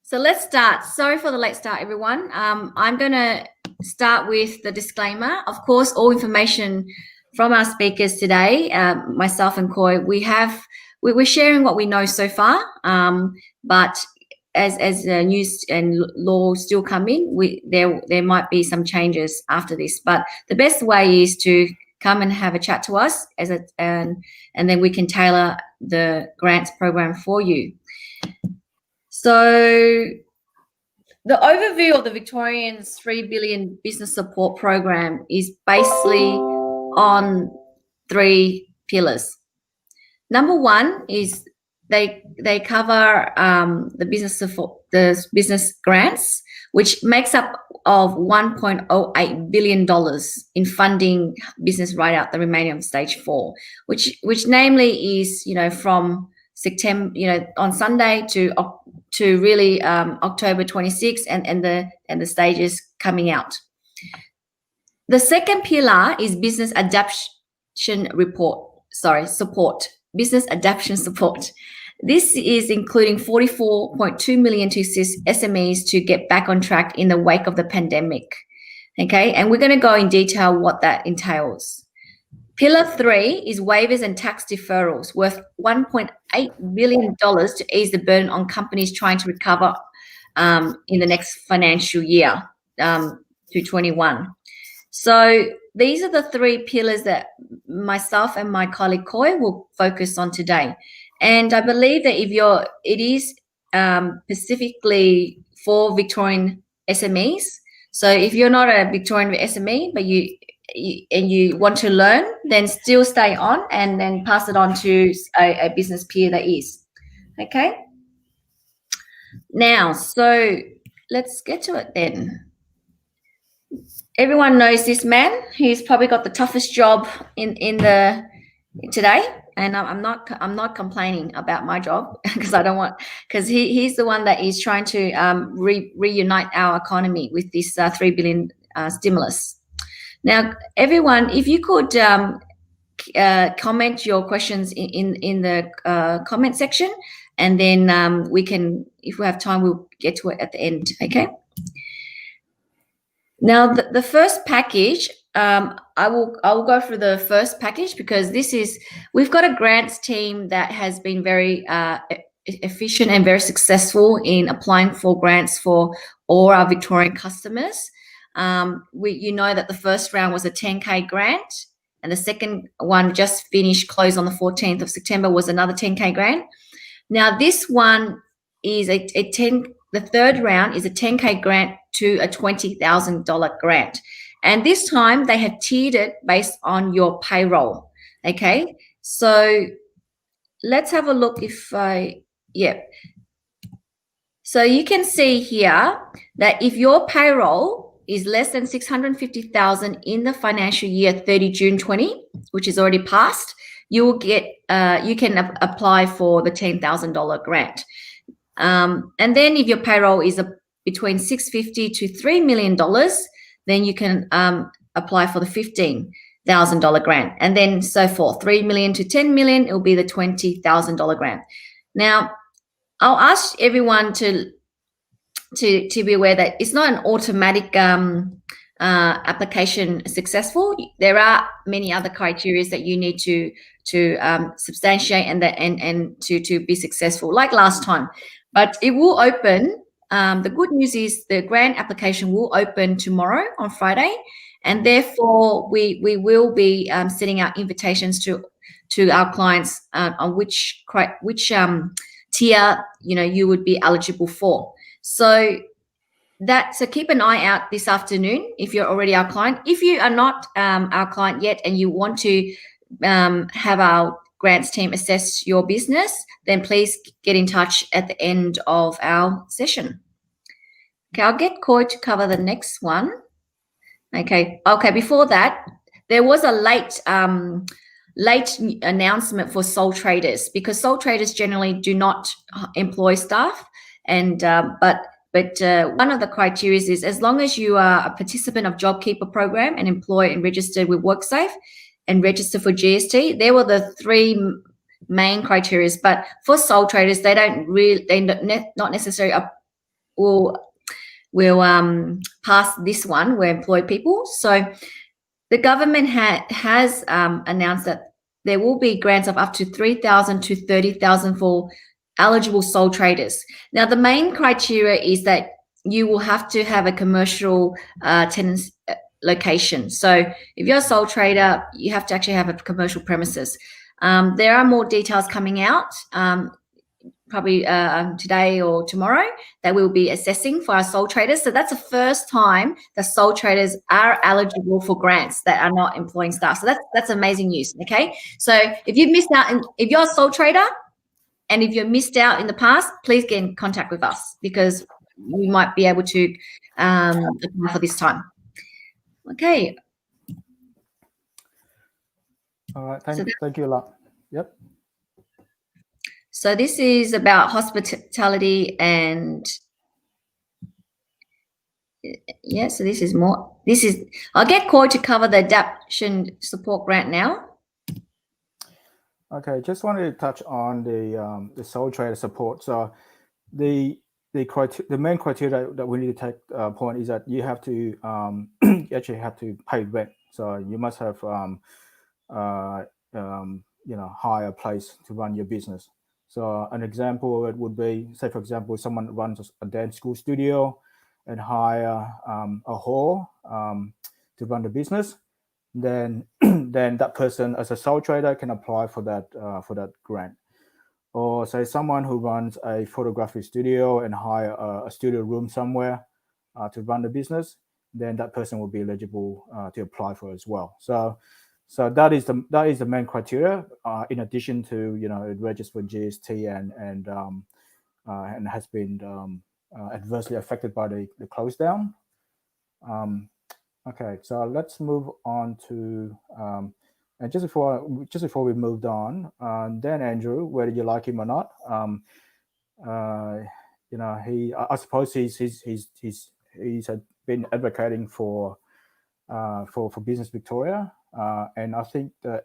So let's start. Sorry for the late start, everyone. I'm going to start with the disclaimer. Of course, all information from our speakers today, myself and Koi, we're sharing what we know so far. But as news and law still come in, there might be some changes after this. But the best way is to come and have a chat to us and then we can tailor the grants program for you. So the overview of the Victorian's $3 billion business support program is basically on 3 pillars. Number one is they cover the business support, the business grants, which makes up of $1.08 billion in funding business right out the remaining of stage 4, which namely is, from September, on Sunday to really October 26th and the stages coming out. The second pillar is business adaptation support, business adaptation support. This is including $44.2 million to assist SMEs to get back on track in the wake of the pandemic. Okay, and we're going to go in detail what that entails. Pillar 3 is waivers and tax deferrals worth $1.8 billion to ease the burden on companies trying to recover in the next financial year to 21. So these are the 3 pillars that myself and my colleague Koi will focus on today. And I believe that it is specifically for Victorian SMEs. So if you're not a Victorian SME, but you want to learn, then still stay on and then pass it on to a business peer that is. Okay. Now, so let's get to it then. Everyone knows this man. He's probably got the toughest job in today, and I'm not complaining about my job because he's the one that is trying to reunite our economy with this $3 billion stimulus. Now, everyone, if you could comment your questions in the comment section, and then we can, if we have time, we'll get to it at the end. Okay. Now, the first package, I will go through the first package because we've got a grants team that has been very efficient and very successful in applying for grants for all our Victorian customers. You know that the first round was a 10K grant, and the second one just finished, closed on the 14th of September, was another 10K grant. Now, this one is the third round is a 10K grant to a $20,000 grant. And this time they have tiered it based on your payroll. Okay, so let's have a look So you can see here that if your payroll is less than $650,000 in the financial year 30 June 20, which is already passed, you will get you can apply for the $10,000 grant. And then if your payroll is between $650,000 to $3 million, then you can apply for the $15,000 grant, and then so forth. $3 million to $10 million, it will be the $20,000 grant. Now, I'll ask everyone to be aware that it's not an automatic application successful. There are many other criteria that you need to substantiate and to be successful, like last time. But it will open. The good news is the grant application will open tomorrow on Friday, and therefore we will be sending out invitations to our clients on which tier you would be eligible for. So keep an eye out this afternoon if you're already our client. If you are not our client yet and you want to have our grants team assess your business, then please get in touch at the end of our session. Okay, I'll get Koi to cover the next one. Okay, before that, there was a late announcement for sole traders, because sole traders generally do not employ staff, and but one of the criteria is as long as you are a participant of JobKeeper program and employed and registered with WorkSafe and registered for GST. There were the main criteria. But for sole traders, they not necessarily will pass this one where employed people. So the government has announced that there will be grants of up to 3,000 to 30,000 for eligible sole traders. Now, the main criteria is that you will have to have a commercial tenancy location. So if you're a sole trader, you have to actually have a commercial premises. There are more details coming out. Probably today or tomorrow, that we'll be assessing for our sole traders. So that's the first time that sole traders are eligible for grants that are not employing staff. So that's amazing news. Okay, so if you've missed out, if you're a sole trader, and if you've missed out in the past, please get in contact with us because we might be able to apply for this time. Okay. All right. Thank you a lot. Yep. So this is about hospitality and yeah, so this is I'll get Corey to cover the adaptation support grant now. Okay, just wanted to touch on the sole trader support. So the main criteria that we need to take point is that you have to you actually have to pay rent. So you must have hire a place to run your business. So an example it would be, say for example, someone runs a dance school studio and hire a hall to run the business. Then that person as a sole trader can apply for that grant. Or say someone who runs a photography studio and hire a studio room somewhere to run the business, then that person will be eligible to apply for it as well. So that is the main criteria. In addition to it registers for GST and has been adversely affected by the close down. Okay, so let's move on to and just before we moved on, Dan Andrew, whether you like him or not, I suppose he's been advocating for Business Victoria, and I think that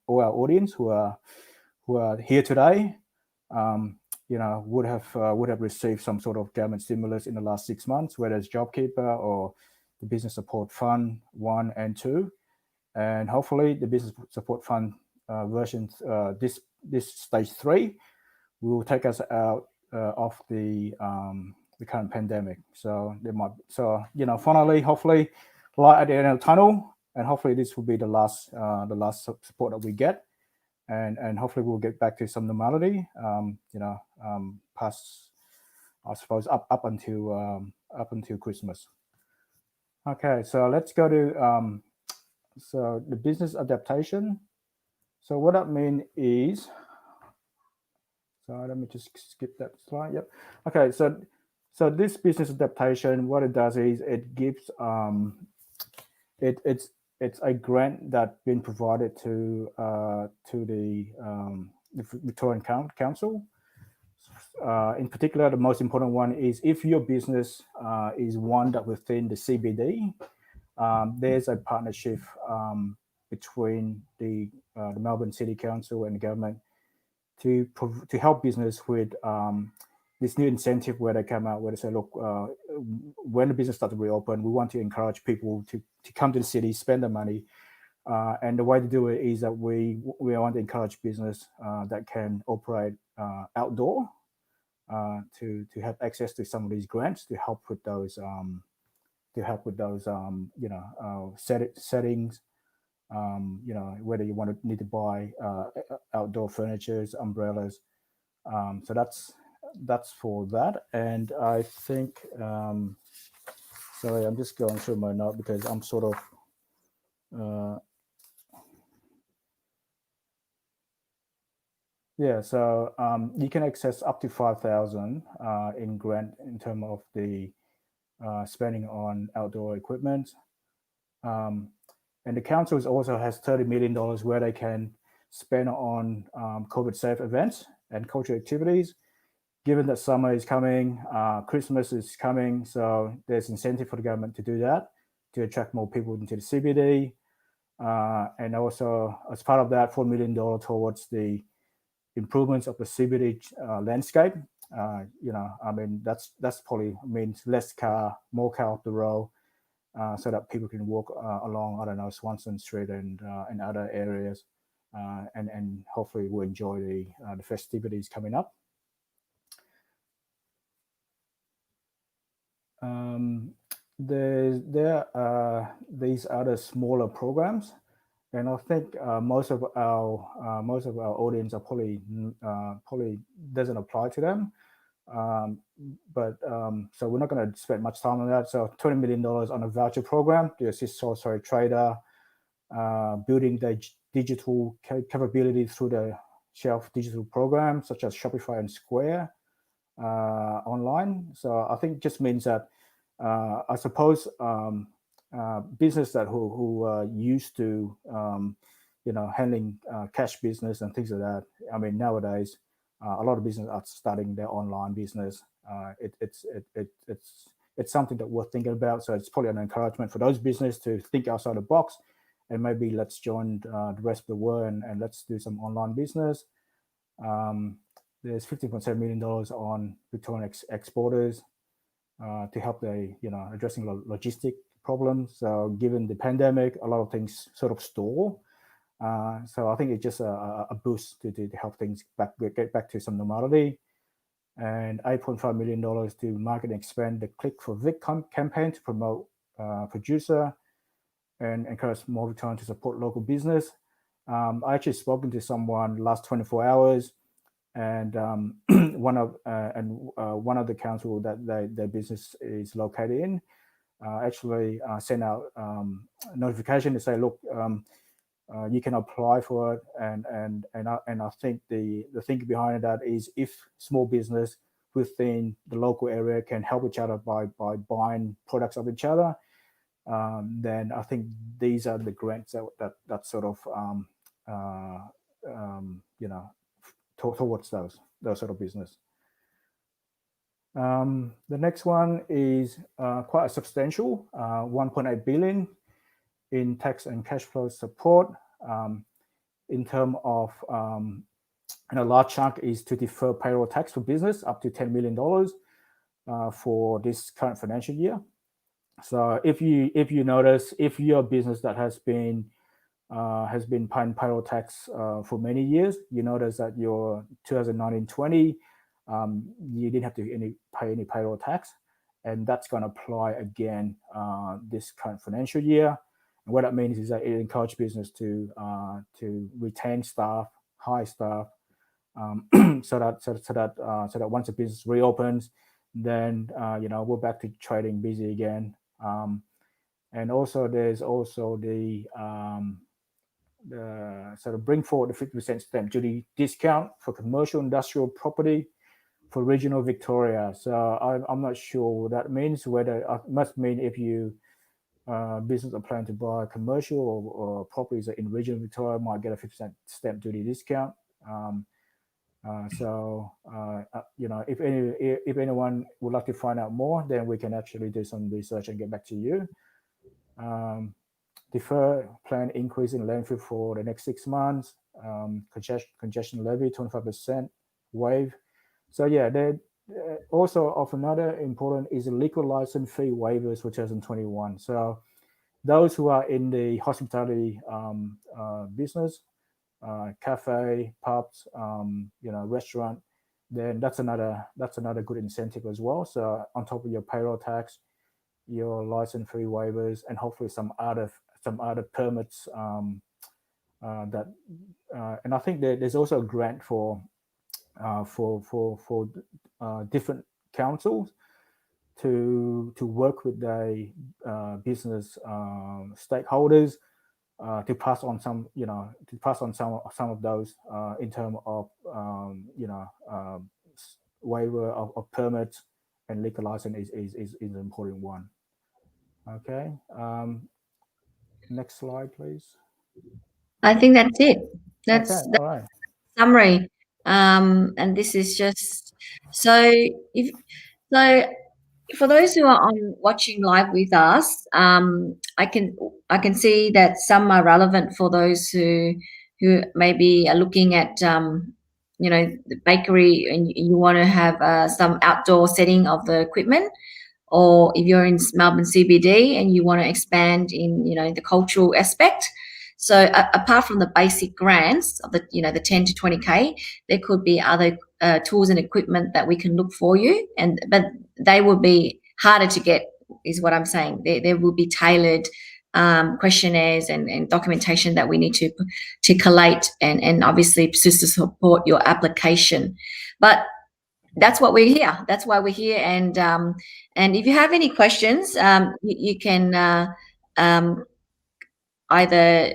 all our audience who are here today, would have received some sort of government stimulus in the last 6 months, whether it's JobKeeper or the Business Support Fund 1 and 2, and hopefully the Business Support Fund version this stage 3 will take us out of the current pandemic. So finally, hopefully, light at the end of the tunnel, and hopefully this will be the last support that we get, and hopefully we'll get back to some normality. Past, I suppose, up until Christmas. Okay, so let's go to so the business adaptation. So what that means is, so let me just skip that slide. Yep. Okay, so this business adaptation, what it does is it gives it's a grant that's been provided to the Victorian Council. In particular, the most important one is if your business is one that within the CBD, there's a partnership between the Melbourne City Council and the government to help business with this new incentive where they come out where they say, look, when the business starts to reopen, we want to encourage people to come to the city, spend their money. And the way to do it is that we want to encourage business that can operate outdoor to have access to some of these grants to help with those settings. Whether you need to buy outdoor furniture, umbrellas. So that's for that. And I think, sorry, I'm just going through my note because I'm sort of, so you can access up to 5,000 in grant in terms of the spending on outdoor equipment. And the council also has $30 million where they can spend on COVID-safe events and cultural activities. Given that summer is coming, Christmas is coming, so there's incentive for the government to do that, to attract more people into the CBD. And also, as part of that, $4 million towards the improvements of the CBD landscape. I mean, that's probably means less car, more car off the road, so that people can walk along, I don't know, Swanson Street and other areas, and hopefully we'll enjoy the festivities coming up. There are these other smaller programs, and I think most of our audience are probably doesn't apply to them. So we're not going to spend much time on that. So $20 million on a voucher program to assist sole trader, building the digital capability through the shelf digital programs such as Shopify and Square online. So I think it just means that I suppose business that who are used to handling cash business and things like that. I mean, nowadays a lot of businesses are starting their online business. It's something that we're thinking about. So it's probably an encouragement for those businesses to think outside the box, and maybe let's join the rest of the world and let's do some online business. There's $15.7 million on Victorian exporters to help addressing logistic problems. So given the pandemic, a lot of things sort of stall. So I think it's just a boost to help things get back to some normality. And $8.5 million to market and expand the Click for Vic campaign to promote producer and encourage more Victorians to support local business. I actually spoken to someone last 24 hours, and one of the council that their business is located in actually sent out a notification to say, look, you can apply for it, and I think the thinking behind that is if small business within the local area can help each other by buying products of each other, then I think these are the grants that sort of towards those sort of business. The next one is quite a substantial 1.8 billion in tax and cash flow support. In terms of a large chunk is to defer payroll tax for business up to $10 million for this current financial year. So if you notice, if you're a business that has been paying payroll tax for many years, you notice that your 2019-20 you didn't have to pay any payroll tax, and that's going to apply again this current financial year. And what that means is that it encourages business to retain staff, hire staff, so that once the business reopens, then we're back to trading busy again. And also there's also the sort of bring forward the 50% stamp duty discount for commercial industrial property for regional Victoria. So I'm not sure what that means. Whether it must mean if you business are planning to buy commercial or properties in regional Victoria might get a 50% stamp duty discount. If anyone would like to find out more, then we can actually do some research and get back to you. Defer plan increase in landfill for the next 6 months. Congestion levy 25% waive. So yeah, also of another important is the liquor license fee waivers for 2021. So those who are in the hospitality business, cafe, pubs, restaurant, then that's another good incentive as well. So on top of your payroll tax, your license fee waivers, and hopefully some other permits and I think there's also a grant for different councils to work with the business stakeholders to pass on some of those in terms of waiver of permits, and liquor license is an important one. Okay. Next slide, please. I think that's it. That's all right. Summary. And this is just so for those who are on watching live with us, I can see that some are relevant for those who maybe are looking at the bakery and you want to have some outdoor setting of the equipment, or if you're in Melbourne CBD and you want to expand in the cultural aspect. So apart from the basic grants of the the 10 to 20K, there could be other tools and equipment that we can look for you, but they will be harder to get, is what I'm saying. There will be tailored questionnaires and documentation that we need to collate and obviously to support your application. But that's what we're here. That's why we're here. And if you have any questions, you can either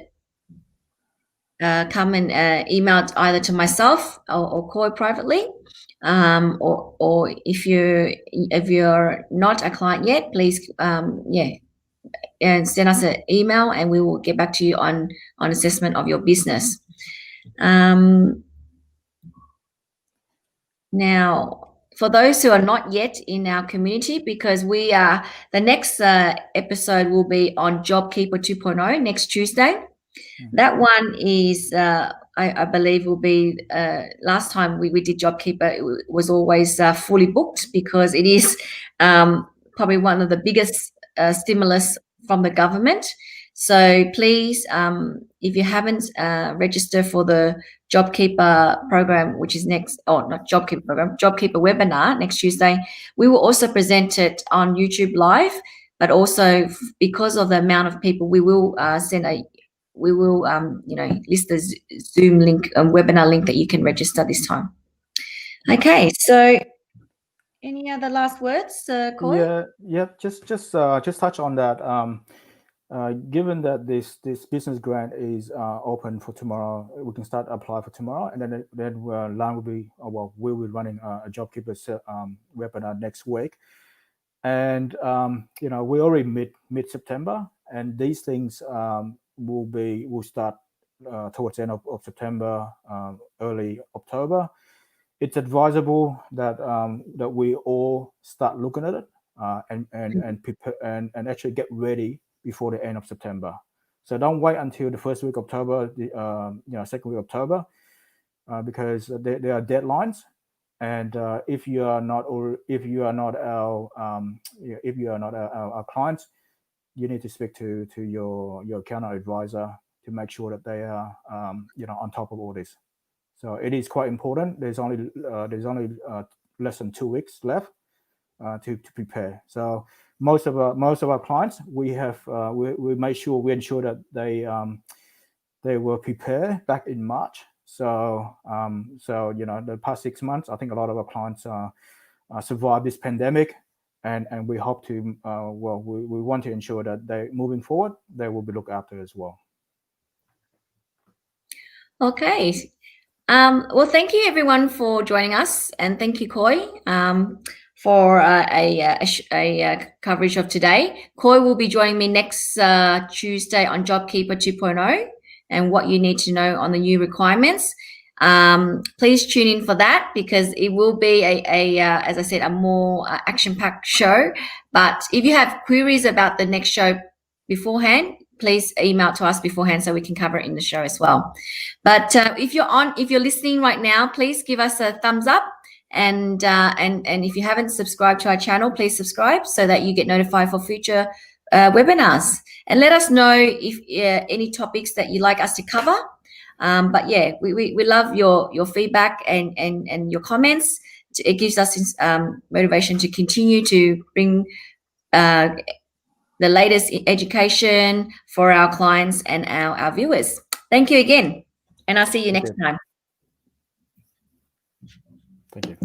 come and email either to myself or Koi privately, or if you're not a client yet, please and send us an email and we will get back to you on assessment of your business. Now, for those who are not yet in our community, because the next episode will be on JobKeeper 2.0 next Tuesday. That one is, I believe, will be, last time we did JobKeeper, it was always fully booked because it is probably one of the biggest stimulus from the government. So please, if you haven't registered for the JobKeeper program, which is next, not JobKeeper program, JobKeeper webinar next Tuesday, we will also present it on YouTube Live, but also because of the amount of people, we will list the Zoom link, webinar link that you can register this time. Okay, so any other last words, Koi? Yeah. Just touch on that. Given that this business grant is open for tomorrow, we can start apply for tomorrow, and then Lan will be we'll be running a JobKeeper webinar next week, and we're already mid September, and these things will start towards the end of September, early October. It's advisable that that we all start looking at it and prepare and actually get ready before the end of September. So don't wait until the first week of October, second week of October, because there are deadlines. And if you are not our clients, you need to speak to your account advisor to make sure that they are on top of all this. So it is quite important. There's only less than 2 weeks left to prepare. So most of our clients, we ensure that they were prepared back in March. So the past 6 months, I think a lot of our clients survived this pandemic, and we hope to we want to ensure that they moving forward they will be looked after as well. Okay. Well, thank you everyone for joining us, and thank you, Koi, for a coverage of today. Koi will be joining me next Tuesday on JobKeeper 2.0 and what you need to know on the new requirements. Please tune in for that, because it will be as I said, a more action-packed show. But if you have queries about the next show beforehand, please email to us beforehand so we can cover it in the show as well. But if you're listening right now, please give us a thumbs up, and if you haven't subscribed to our channel, please subscribe so that you get notified for future webinars, and let us know if any topics that you'd like us to cover. But yeah, we love your feedback and your comments. It gives us motivation to continue to bring the latest education for our clients and our viewers. Thank you again, and I'll see you next time. Thank you.